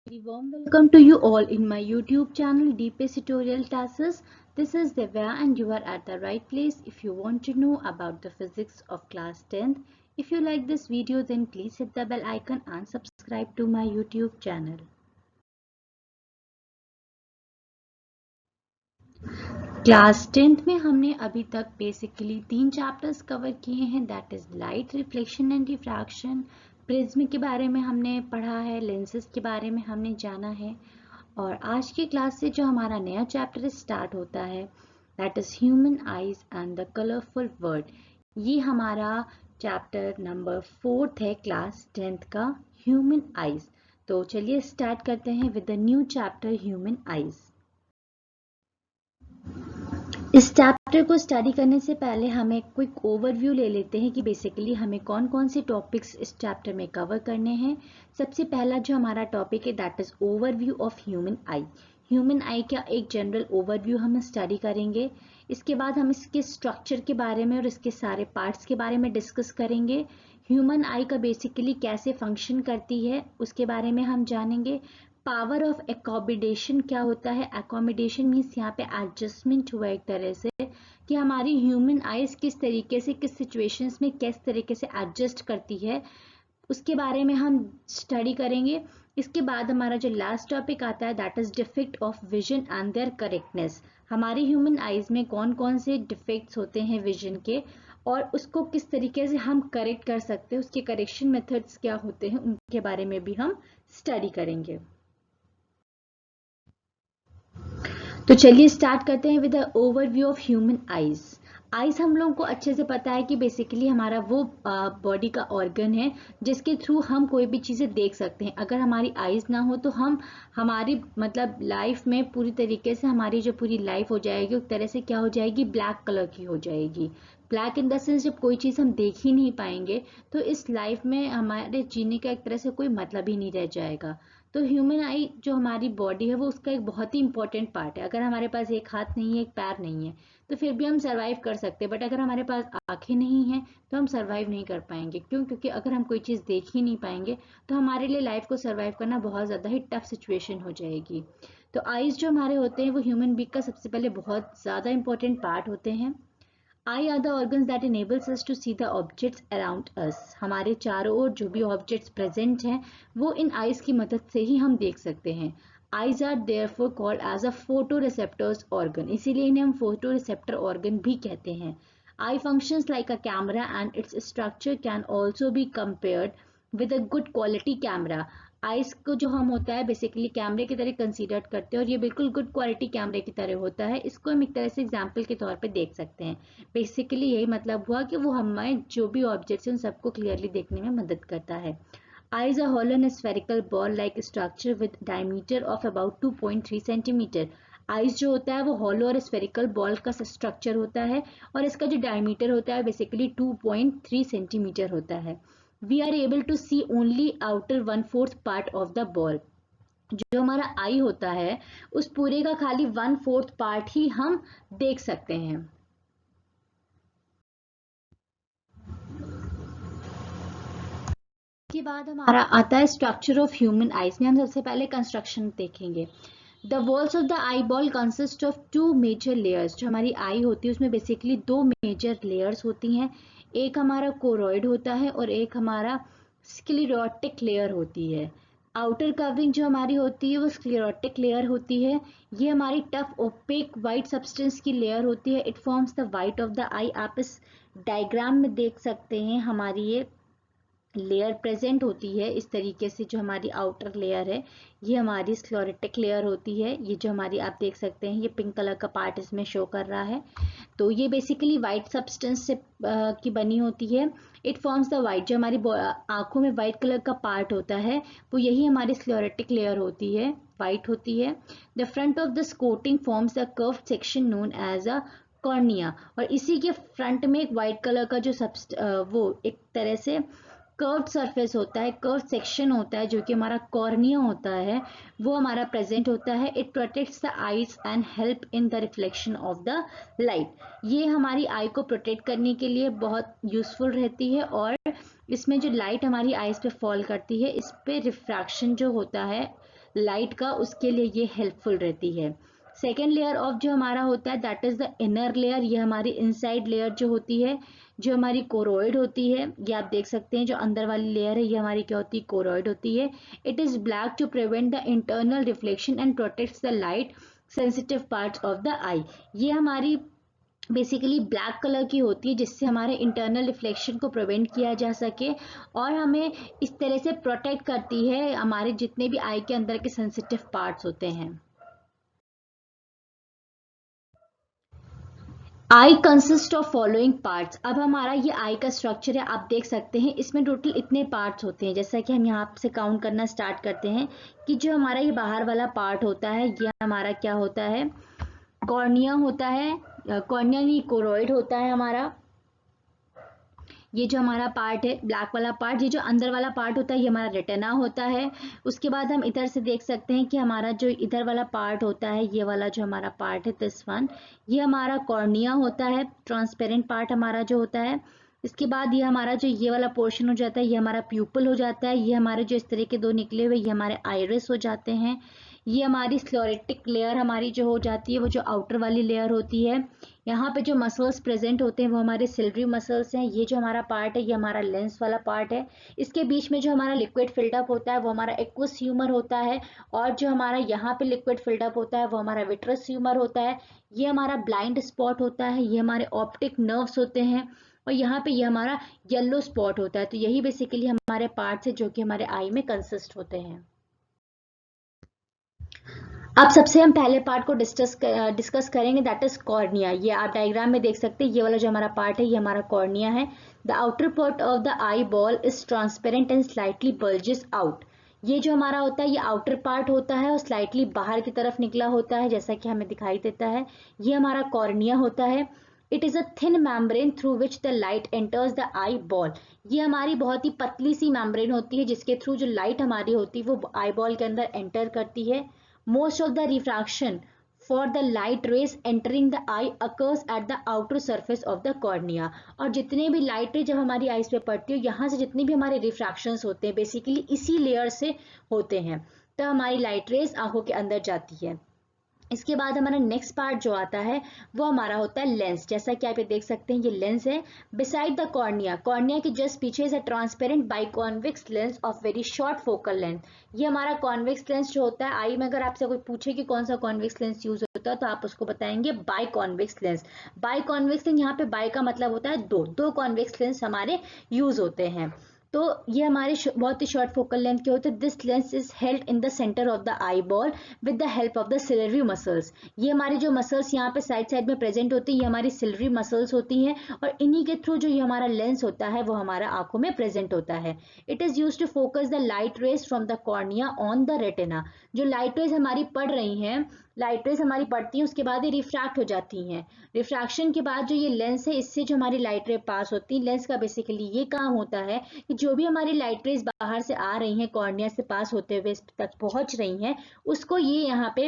Very warm welcome to you all in my YouTube channel DPS Tutorial Classes. This is Divya and you are at the right place if you want to know about the physics of class 10th. If you like this video then please hit the bell icon and subscribe to my YouTube channel. Class 10th में हमने अभी तक basically 3 chapters cover किए हैं, that is light, reflection and refraction, prism के बारे में हमने पढ़ा है, लेंसेज के बारे में हमने जाना है। और आज की क्लास से जो हमारा नया चैप्टर स्टार्ट होता है that is human eyes and the colourful world. ये हमारा चैप्टर नंबर 4 है क्लास 10th का, ह्यूमन आईज। तो चलिए स्टार्ट करते हैं with the new chapter human eyes. इस चैप्टर को स्टडी करने से पहले हम एक क्विक ओवरव्यू ले लेते हैं कि बेसिकली हमें कौन कौन से टॉपिक्स इस चैप्टर में कवर करने हैं। सबसे पहला जो हमारा टॉपिक है that is overview of human I. Human आई का एक जनरल ओवरव्यू हम स्टडी करेंगे। इसके बाद हम इसके स्ट्रक्चर के बारे में और इसके सारे पार्ट्स के बारे में डिस्कस करेंगे। ह्यूमन आई का बेसिकली कैसे फंक्शन करती है उसके बारे में हम जानेंगे। पावर ऑफ एकोमोडेशन क्या होता है? एकोमोडेशन मीन्स यहाँ पे एडजस्टमेंट हुआ एक तरह से कि हमारी ह्यूमन आइज किस तरीके से किस सिचुएशंस में किस तरीके से एडजस्ट करती है, उसके बारे में हम स्टडी करेंगे। इसके बाद हमारा जो लास्ट टॉपिक आता है that is defect of vision and their correctness. हमारी ह्यूमन आइज में कौन कौन से डिफेक्ट्स होते हैं विजन के और उसको किस तरीके से हम करेक्ट कर सकते हैं, उसके करेक्शन मेथड्स क्या होते हैं, उनके बारे में भी हम स्टडी करेंगे। तो चलिए स्टार्ट करते हैं with overview of human eyes. Eyes हम लोगों को अच्छे से पता है कि बेसिकली हमारा वो बॉडी का ऑर्गन है जिसके थ्रू हम कोई भी चीज़ें देख सकते हैं। अगर हमारी आईज ना हो तो हम हमारी मतलब लाइफ में पूरी तरीके से हमारी जो पूरी लाइफ हो जाएगी उस तरह से क्या हो जाएगी, ब्लैक कलर की हो जाएगी। ब्लैक इन द सेंस जब कोई चीज़ हम देख ही नहीं पाएंगे तो इस लाइफ में हमारे जीने का एक तरह से कोई मतलब ही नहीं रह जाएगा। तो ह्यूमन आई जो हमारी बॉडी है वो उसका एक बहुत ही इंपॉर्टेंट पार्ट है। अगर हमारे पास एक हाथ नहीं है, एक पैर नहीं है तो फिर भी हम सर्वाइव कर सकते हैं, बट अगर हमारे पास आंखें नहीं हैं तो हम सर्वाइव नहीं कर पाएंगे। क्यों? क्योंकि अगर हम कोई चीज़ देख ही नहीं पाएंगे तो हमारे लिए लाइफ को सर्वाइव करना बहुत ज़्यादा ही टफ सिचुएशन हो जाएगी। तो आईज जो हमारे होते हैं वो ह्यूमन बीइंग का सबसे पहले बहुत ज़्यादा इंपॉर्टेंट पार्ट होते हैं। I R the organs that enables us to see the objects around us। हमारे चारों ओर जो भी ऑब्जेक्ट्स प्रेजेंट हैं वो इन आईज की मदद से ही हम देख सकते हैं। Eyes are therefore called as a photoreceptors organ, इसीलिए इन्हें हम photoreceptor organ भी कहते हैं। Eye functions like a camera and its structure can also be compared with a good quality camera। Ice को जो हम होता है बेसिकली कैमरे की तरह कंसीडर करते हैं और ये बिल्कुल गुड क्वालिटी कैमरे की तरह होता है। इसको हम एक तरह से एग्जाम्पल के तौर पे देख सकते हैं। बेसिकली यही मतलब हुआ कि वो हमें जो भी ऑब्जेक्ट्स हैं उन सबको क्लियरली देखने में मदद करता है। Eyes a hollow and spherical ball like structure with diameter of about 2.3 centimetre. Ice जो होता है वो हॉलो और स्फेरिकल बॉल का स्ट्रक्चर होता है और इसका जो डायमीटर होता है बेसिकली 2.3 सेंटीमीटर होता है। We are able to see only outer 1/4 part of the ball। जो हमारा आई होता है उस पूरे का खाली 1/4 पार्ट ही हम देख सकते हैं। के बाद हमारा आता है स्ट्रक्चर ऑफ ह्यूमन आईज में हम सबसे पहले कंस्ट्रक्शन देखेंगे। The walls of the eye ball consist of 2 major layers. जो हमारी आई होती है उसमें बेसिकली 2 मेजर लेयर्स होती हैं। एक हमारा कोरोइड होता है और एक हमारा स्क्लेरोटिक लेयर होती है। आउटर कवरिंग जो हमारी होती है वो स्क्लेरोटिक लेयर होती है। ये हमारी टफ ओपेक वाइट सब्सटेंस की लेयर होती है। It forms the white of the eye. आप इस डायग्राम में देख सकते हैं हमारी ये लेयर प्रेजेंट होती है इस तरीके से। जो हमारी आउटर लेयर है ये हमारी स्क्लेरोटिक लेयर होती है। ये जो हमारी आप देख सकते हैं ये पिंक कलर का पार्ट इसमें शो कर रहा है। तो ये बेसिकली वाइट सब्सटेंस से की बनी होती है। It forms the white. जो हमारी आंखों में वाइट कलर का पार्ट होता है वो यही हमारी स्क्लेरोटिक लेयर होती है, वाइट होती है। The front of the coating forms the curve section known as a cornea. और इसी के फ्रंट में एक वाइट कलर का जो वो एक तरह से कर्व्ड सरफेस होता है, कर्व्ड सेक्शन होता है जो कि हमारा कॉर्निया होता है, वो हमारा प्रेजेंट होता है। It protects the eyes and help in the reflection of the light. ये हमारी आई को प्रोटेक्ट करने के लिए बहुत यूजफुल रहती है और इसमें जो लाइट हमारी आईज पे फॉल करती है इस पे रिफ्रैक्शन जो होता है लाइट का, उसके लिए ये हेल्पफुल रहती है। सेकेंड लेयर ऑफ जो हमारा होता है that is the inner layer, ये हमारी इनसाइड लेयर जो होती है, जो हमारी कोरोइड होती है, ये आप देख सकते हैं जो अंदर वाली लेयर है ये हमारी क्या होती है, कोरोइड होती है। It is black to prevent the internal reflection and protects the light sensitive parts of the eye. ये हमारी बेसिकली ब्लैक कलर की होती है जिससे हमारे इंटरनल रिफ्लेक्शन को प्रिवेंट किया जा सके और हमें इस तरह से प्रोटेक्ट करती है हमारे जितने भी आई के अंदर के सेंसिटिव पार्ट्स होते हैं। आई कंसिस्ट ऑफ फॉलोइंग पार्ट्स। अब हमारा ये आई का स्ट्रक्चर है, आप देख सकते हैं इसमें टोटल इतने पार्ट्स होते हैं। जैसा कि हम यहाँ से काउंट करना स्टार्ट करते हैं कि जो हमारा ये बाहर वाला पार्ट होता है ये हमारा क्या होता है, कॉर्निया होता है, कॉर्निया नहीं कोरोइड होता है हमारा। ये जो हमारा पार्ट है ब्लैक वाला पार्ट, ये जो अंदर वाला पार्ट होता है ये हमारा रेटिना होता है। उसके बाद हम इधर से देख सकते हैं कि हमारा जो इधर वाला पार्ट होता है, ये वाला जो हमारा पार्ट है दिस वन, ये हमारा कॉर्निया होता है, ट्रांसपेरेंट पार्ट हमारा जो होता है। इसके बाद ये हमारा जो ये वाला पोर्शन हो जाता है ये हमारा प्यूपल हो जाता है। ये हमारे जो इस तरह के दो निकले हुए ये हमारे आइरिस हो जाते हैं। ये हमारी स्क्लेरोटिक लेयर हमारी जो हो जाती है वो जो आउटर वाली लेयर होती है। यहाँ पे जो मसल्स प्रेजेंट होते हैं वो हमारे सिल्वरी मसल्स हैं। ये जो हमारा पार्ट है ये हमारा लेंस वाला पार्ट है। इसके बीच में जो हमारा लिक्विड फिल्डअप होता है वो हमारा एक्वस ह्यूमर होता है और जो हमारा यहाँ पे लिक्विड फिल्डअप होता है वो हमारा विट्रस ह्यूमर होता है। ये हमारा ब्लाइंड स्पॉट होता है, ये हमारे ऑप्टिक नर्व्स होते हैं और यहाँ पे ये हमारा येलो स्पॉट होता है। तो यही बेसिकली हमारे पार्ट्स है जो कि हमारे आई में कंसिस्ट होते हैं। अब सबसे हम पहले पार्ट को डिस्कस करेंगे दैट इज कॉर्निया। ये आप डायग्राम में देख सकते हैं, ये वाला जो हमारा पार्ट है ये हमारा कॉर्निया है। The outer part of the eye ball is transparent and slightly bulges out. ये जो हमारा होता है ये आउटर पार्ट होता है और स्लाइटली बाहर की तरफ निकला होता है जैसा कि हमें दिखाई देता है। ये हमारा कॉर्निया होता है। It is a thin membrane through which the light enters the eye ball. ये हमारी बहुत ही पतली सी मैम्ब्रेन होती है जिसके थ्रू जो लाइट हमारी होती है वो आई बॉल के अंदर एंटर करती है। Most of the refraction for the light rays entering the eye occurs at the outer surface of the cornea। और जितने भी लाइट रे जब हमारी आईज पे पड़ती है यहाँ से जितने भी हमारे रिफ्रैक्शंस होते हैं बेसिकली इसी लेयर से होते हैं, तो हमारी लाइट रेज आंखों के अंदर जाती है। इसके बाद हमारा नेक्स्ट पार्ट जो आता है वो हमारा होता है लेंस। जैसा कि आप ये देख सकते हैं ये लेंस है बिसाइड द कॉर्निया। कॉर्निया के जस्ट पीछे is a transparent biconvex lens of very short focal length. ये हमारा कॉन्वेक्स लेंस जो होता है आई में अगर आपसे कोई पूछे कि कौन सा कॉन्वेक्स लेंस यूज होता है तो आप उसको बताएंगे बाइकॉन्वेक्स लेंस। बाइकॉन्वेक्स लेंस, यहाँ पे बाई का मतलब होता है दो कॉन्वेक्स लेंस हमारे यूज होते हैं। तो ये हमारे बहुत ही शॉर्ट फोकल लेंथ के होते हैं। This lens is held in the centre of the eye ball with the help of the silvery muscles. ये हमारी जो मसल्स यहाँ पे साइड साइड में प्रेजेंट होती है ये हमारी सिल्वरी मसल्स होती हैं और इन्हीं के थ्रू जो ये हमारा लेंस होता है वो हमारा आंखों में प्रेजेंट होता है। It is used to focus the light rays from the cornea on the retina. जो लाइट रेज हमारी पड़ रही हैं, लाइट रेज हमारी पड़ती हैं उसके बाद ये रिफ्रैक्ट हो जाती हैं। रिफ्रैक्शन के बाद जो ये लेंस है इससे जो हमारी लाइट रे पास होती है, लेंस का बेसिकली ये काम होता है कि जो भी हमारी लाइट रेज बाहर से आ रही हैं कॉर्निया से पास होते हुए इस तक पहुंच रही हैं उसको ये यहाँ पे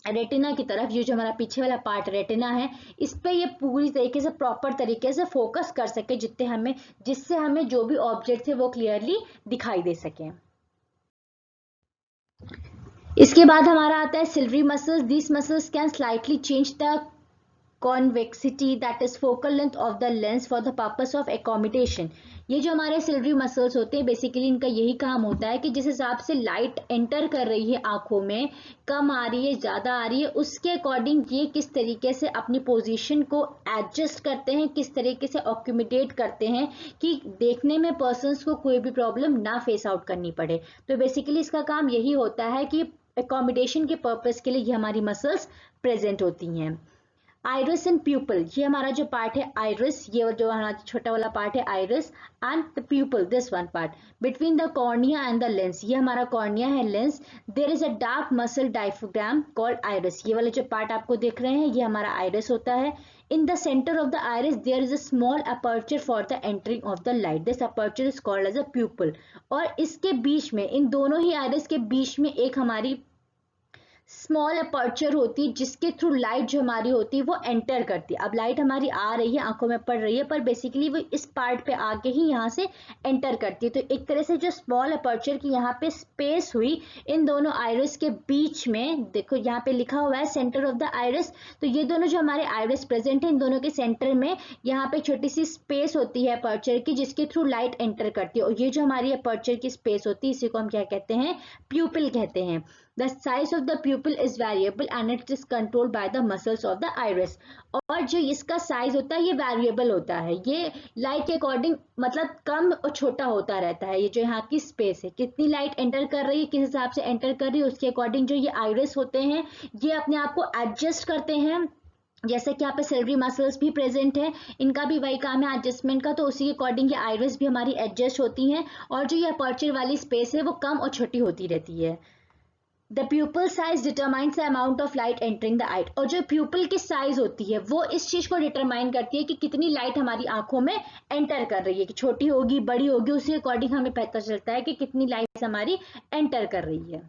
रेटिना की तरफ, ये जो हमारा पीछे वाला पार्ट रेटिना है इस पे ये पूरी तरीके से प्रॉपर तरीके से फोकस कर सके जिससे हमें जो भी ऑब्जेक्ट है वो क्लियरली दिखाई दे सके। इसके बाद हमारा आता है silvery muscles. These muscles can slightly change the convexity that is focal length of the lens for the purpose of accommodation। ये जो हमारे सिल्वरी मसल्स होते हैं बेसिकली इनका यही काम होता है कि जिस हिसाब से लाइट एंटर कर रही है आंखों में, कम आ रही है ज्यादा आ रही है, उसके अकॉर्डिंग ये किस तरीके से अपनी पोजीशन को एडजस्ट करते हैं, किस तरीके से ऑक्यूमिडेट करते हैं कि देखने में पर्सन्स को कोई भी प्रॉब्लम ना फेस आउट करनी पड़े। तो बेसिकली इसका काम यही होता है कि एकोमोडेशन के पर्पज के लिए ये हमारी मसल्स प्रेजेंट होती हैं। आइरिस एंड प्यूपल, ये हमारा जो पार्ट है आइरिस, ये जो हमारा छोटा वाला पार्ट है iris and the pupil this one part between the cornea and the lens, ये हमारा कॉर्निया है lens. There is a dark muscle diaphragm called iris. ये वाला जो पार्ट आपको देख रहे हैं ये हमारा आइरिस होता है। In the centre of the iris there is a small aperture for the entering of the light, this aperture is called as a pupil. और इसके बीच में इन दोनों ही आइरिस के बीच में एक हमारी स्मॉल अपर्चर होती है जिसके थ्रू लाइट जो हमारी होती है वो एंटर करती है। अब लाइट हमारी आ रही है, आंखों में पड़ रही है, पर बेसिकली वो इस पार्ट पे आके ही यहाँ से एंटर करती है। तो एक तरह से जो स्मॉल अपर्चर की यहाँ पे स्पेस हुई इन दोनों आइरिस के बीच में, देखो यहाँ पे लिखा हुआ है सेंटर ऑफ द आइरिस, तो ये दोनों जो हमारे आइरिस प्रेजेंट है इन दोनों के सेंटर में यहाँ पे छोटी सी स्पेस होती है अपर्चर की जिसके थ्रू लाइट एंटर करती है। और ये जो हमारी अपर्चर की स्पेस होती है इसी को हम क्या कहते हैं, प्यूपिल कहते हैं। The size of the pupil is variable and it is controlled by the muscles of the iris. और जो इसका साइज होता है ये वेरिएबल होता है, ये लाइट के अकॉर्डिंग मतलब कम और छोटा होता रहता है। ये जो यहाँ की स्पेस है, कितनी लाइट एंटर कर रही है, किस हिसाब से एंटर कर रही है, उसके अकॉर्डिंग जो ये आइरिस होते हैं ये अपने आप को एडजस्ट करते हैं। जैसे कि यहाँ पे सेरेब्रल मसल्स भी प्रेजेंट है, इनका भी वही काम है एडजस्टमेंट का, तो उसी के अकॉर्डिंग ये आइरिस भी हमारी एडजस्ट होती हैं और जो ये अपर्चर वाली स्पेस है वो कम और छोटी होती रहती है। The pupil size determines the amount of light entering the eye. और जो pupil की साइज होती है वो इस चीज को डिटरमाइन करती है कि कितनी लाइट हमारी आंखों में एंटर कर रही है, कि छोटी होगी बड़ी होगी, उसी अकॉर्डिंग हमें पता चलता है कि कितनी लाइट हमारी एंटर कर रही है।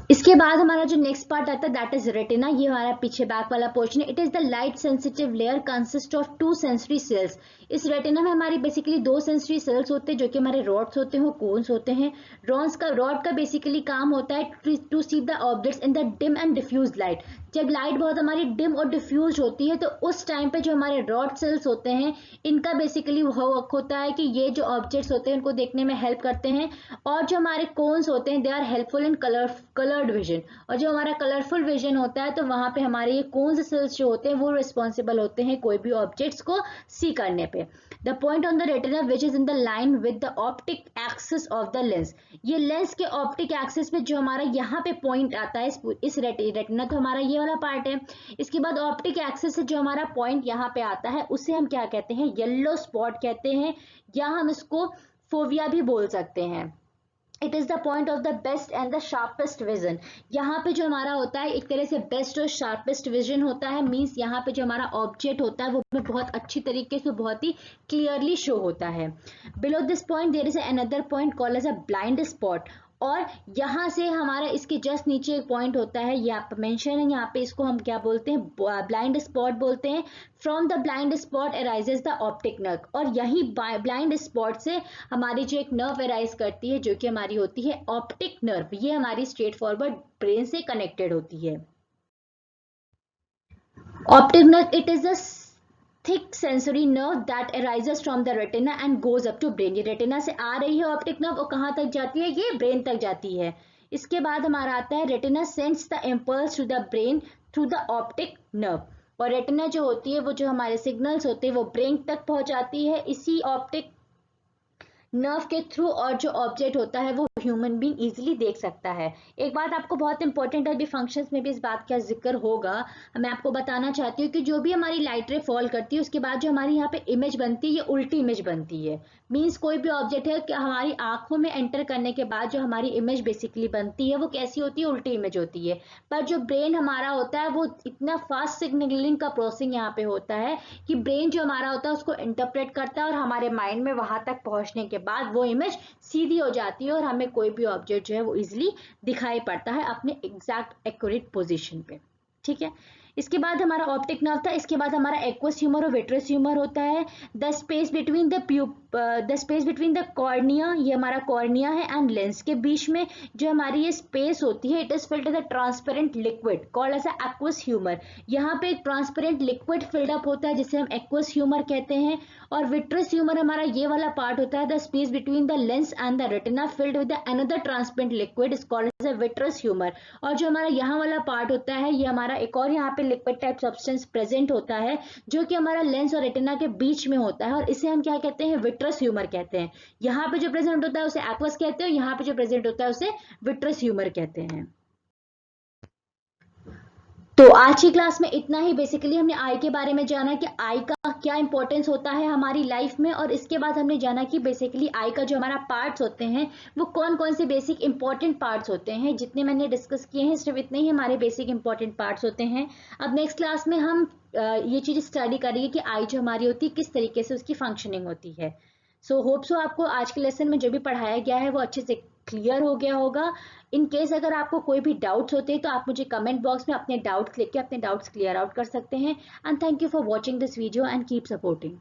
इसके बाद हमारा जो नेक्स्ट पार्ट आता है दैट इज रेटिना। ये हमारा पीछे बैक वाला पोर्शन है। It is the light sensitive layer consist of 2 sensory sales. इस रेटिना में हमारी बेसिकली 2 सेंसरी सेल्स होते हैं जो कि हमारे रॉड्स होते हैं, वो कोन्स होते हैं। रॉड का बेसिकली काम होता है to see the objects in the dim and diffuse light. जब लाइट बहुत हमारी डिम और डिफ्यूज होती है तो उस टाइम पे जो हमारे रॉड सेल्स होते हैं इनका बेसिकली वर्क होता है कि ये जो ऑब्जेक्ट्स होते हैं उनको देखने में हेल्प करते हैं। और जो हमारे कोन्स होते हैं they are helpful in coloured vision. और जो हमारा कलरफुल विजन होता है तो वहां पे हमारे ये कोन्स सेल्स जो होते हैं वो रिस्पॉन्सिबल होते हैं कोई भी ऑब्जेक्ट्स को सी करने पे। The point on the retina which is in the line with the optic axis of the lens. ये लेंस के ऑप्टिक एक्सिस पे जो हमारा यहाँ पे पॉइंट आता है इस रेटिना, तो हमारा ये वाला पार्ट है। इसके बाद ऑप्टिक एक्सिस से जो हमारा पॉइंट यहाँ पे आता है उसे हम क्या कहते हैं, येलो स्पॉट कहते हैं, या हम इसको फोविया भी बोल सकते हैं। It is the point of the best and the sharpest vision. यहाँ पे जो हमारा होता है एक तरह से बेस्ट और शार्पेस्ट विजन होता है, मींस यहाँ पे जो हमारा ऑब्जेक्ट होता है वो हमें बहुत अच्छी तरीके से बहुत ही क्लियरली शो होता है। Below this point there is another point called as a blind spot. और यहाँ से हमारा इसके जस्ट नीचे एक पॉइंट होता है, ये आप मेंशन है यहाँ पे, इसको हम क्या बोलते हैं, ब्लाइंड स्पॉट बोलते हैं। From the blind spot arises the optic nerve. और यही ब्लाइंड स्पॉट से हमारी जो एक नर्व अराइज करती है जो कि हमारी होती है ऑप्टिक नर्व। ये हमारी स्ट्रेट फॉरवर्ड ब्रेन से कनेक्टेड होती है। Optic nerve it is a thick sensory nerve that arises from the retina and goes up to brain. ये रेटिना से आ रही है ऑप्टिक नर्व और कहाँ तक जाती है, ये ब्रेन तक जाती है। इसके बाद हमारा आता है retina sends the impulse to the brain through the optic nerve. और रेटिना जो होती है वो जो हमारे सिग्नल्स होते हैं वो ब्रेन तक पहुंचाती है इसी ऑप्टिक नर्व के थ्रू, और जो ऑब्जेक्ट होता है वो ह्यूमन बीइंग इजीली देख सकता है। एक बात आपको बहुत इंपॉर्टेंट है, अभी फंक्शंस में भी इस बात का जिक्र होगा, मैं आपको बताना चाहती हूँ कि जो भी हमारी लाइट रे फॉल करती है उसके बाद जो हमारी यहाँ पे इमेज बनती है ये उल्टी इमेज बनती है। मीन्स कोई भी ऑब्जेक्ट है कि हमारी आंखों में एंटर करने के बाद जो हमारी इमेज बेसिकली बनती है वो कैसी होती है, उल्टी इमेज होती है। पर जो ब्रेन हमारा होता है वो इतना फास्ट सिग्नलिंग का प्रोसेसिंग यहाँ पे होता है कि ब्रेन जो हमारा होता है उसको इंटरप्रेट करता है और हमारे माइंड में वहां तक पहुंचने के बाद वो इमेज सीधी हो जाती है और हमें कोई भी ऑब्जेक्ट जो है वो इजिली दिखाई पड़ता है अपने एग्जैक्ट एक्यूरेट पोजीशन पे। ठीक है, इसके बाद हमारा ऑप्टिक नर्व था। इसके बाद हमारा एक्वस ह्यूमर और विट्रस ह्यूमर होता है। The space between the cornea, ये हमारा कॉर्निया है, एंड लेंस के बीच में जो हमारी ये स्पेस होती है it is filled with a transparent liquid called as a aqueous humour. यहाँ पे एक ट्रांसपेरेंट लिक्विड फिल्ड अप होता है जिसे हम एक्वस ह्यूमर कहते हैं। और विट्रस ह्यूमर हमारा ये वाला पार्ट होता है the space between the lens and the retina filled with another transparent liquid is called as a vitreous humour. और जो हमारा यहाँ वाला पार्ट होता है ये हमारा एक और यहाँ पे लिक्विड टाइप सब्सटेंस प्रेजेंट होता है जो कि हमारा लेंस और रेटिना के बीच में होता है और इसे हम क्या कहते हैं, विट्रस ह्यूमर कहते हैं। यहाँ पे जो प्रेजेंट होता है उसे एक्वस कहते हैं, यहाँ पे जो प्रेजेंट होता है उसे विट्रस ह्यूमर कहते हैं। तो आज की क्लास में इतना ही। बेसिकली हमने आई के बारे में जाना कि आई का क्या इंपॉर्टेंस होता है हमारी लाइफ में, और इसके बाद हमने जाना कि बेसिकली आई का जो हमारा पार्ट्स होते हैं वो कौन कौन से बेसिक इंपॉर्टेंट पार्ट्स होते हैं। जितने मैंने डिस्कस किए हैं सिर्फ इतने ही हमारे बेसिक इंपॉर्टेंट पार्ट्स होते हैं। अब नेक्स्ट क्लास में हम ये चीज स्टडी करेंगे कि आई जो हमारी होती है किस तरीके से उसकी फंक्शनिंग होती है। सो होप सो आपको आज के लेसन में जो भी पढ़ाया गया है वो अच्छे से क्लियर हो गया होगा। इन केस अगर आपको कोई भी डाउट्स होते हैं तो आप मुझे कमेंट बॉक्स में अपने डाउट्स लिख के अपने डाउट्स क्लियर आउट कर सकते हैं। And thank you for watching this video and keep supporting.